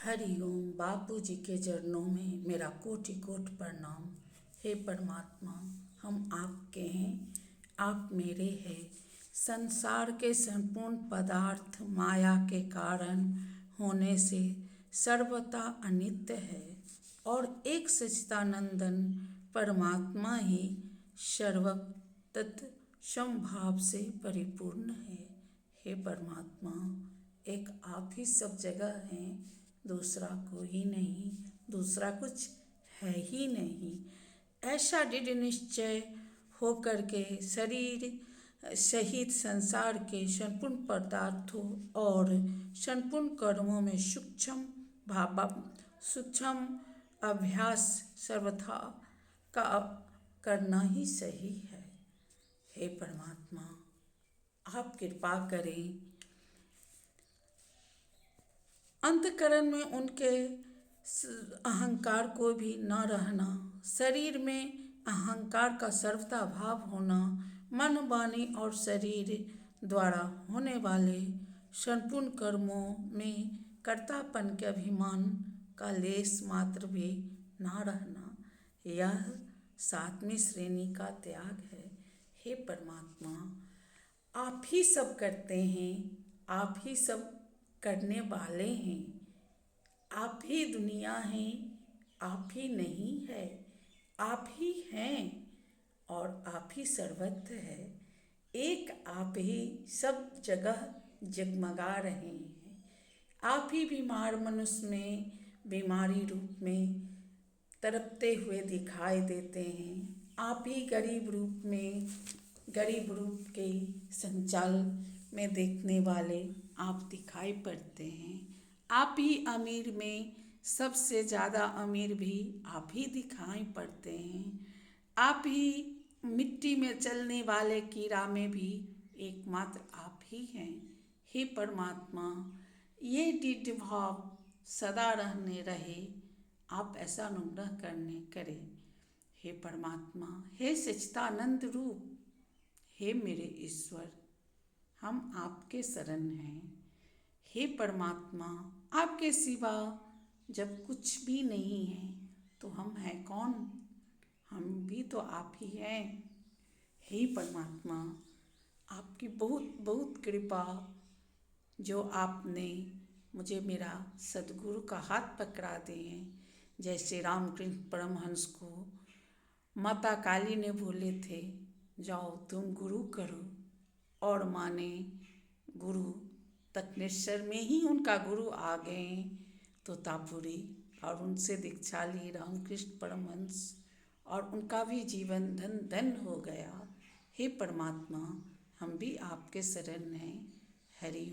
हरिओम। बापू जी के चरणों में मेरा कोटि कोटि प्रणाम। हे परमात्मा, हम आपके हैं, आप मेरे हैं। संसार के संपूर्ण पदार्थ माया के कारण होने से सर्वथा अनित्य है और एक सच्चिदानंदन परमात्मा ही सर्वतत् समभाव से परिपूर्ण है। हे परमात्मा, एक आप ही सब जगह हैं, दूसरा कोई नहीं, दूसरा कुछ है ही नहीं। ऐसा दृढ़ निश्चय होकर के शरीर सहित संसार के संपूर्ण पदार्थों और संपूर्ण कर्मों में सूक्ष्म अभ्यास सर्वथा का करना ही सही है। हे परमात्मा, आप कृपा करें, अंतःकरण में उनके अहंकार को भी न रहना, शरीर में अहंकार का सर्वथा भाव होना, मन वाणी और शरीर द्वारा होने वाले संपूर्ण कर्मों में कर्तापन के अभिमान का लेश मात्र भी न रहना, यह 7वीं श्रेणी का त्याग है। हे परमात्मा, आप ही सब करते हैं, आप ही सब करने वाले हैं, आप ही दुनिया हैं, आप ही नहीं है, आप ही हैं और आप ही सर्वत्र है। एक आप ही सब जगह जगमगा रहे हैं। आप ही बीमार मनुष्य में बीमारी रूप में तड़पते हुए दिखाई देते हैं। आप ही गरीब रूप में गरीब रूप के संचाल में देखने वाले आप दिखाई पड़ते हैं। आप ही अमीर में सबसे ज़्यादा अमीर भी आप ही दिखाई पड़ते हैं। आप ही मिट्टी में चलने वाले कीड़ा में भी एकमात्र आप ही हैं। हे परमात्मा, ये दृढ़ भाव सदा रहने रहे, आप ऐसा अनुग्रह करें। हे परमात्मा, हे सच्चिदानंद रूप, हे मेरे ईश्वर, हम आपके शरण हैं। हे परमात्मा, आपके सिवा जब कुछ भी नहीं है तो हम हैं कौन? हम भी तो आप ही हैं। हे परमात्मा, आपकी बहुत बहुत कृपा, जो आपने मुझे मेरा सद्गुरु का हाथ पकड़ा दिए। जैसे रामकृष्ण परमहंस को माता काली ने बोले थे, जाओ तुम गुरु करो, और माने गुरु तकनेश्वर में ही उनका गुरु आ गए तोतापुरी, और उनसे दीक्षा ली रामकृष्ण परमहंस, और उनका भी जीवन धन धन हो गया। हे परमात्मा, हम भी आपके शरण हैं। हरि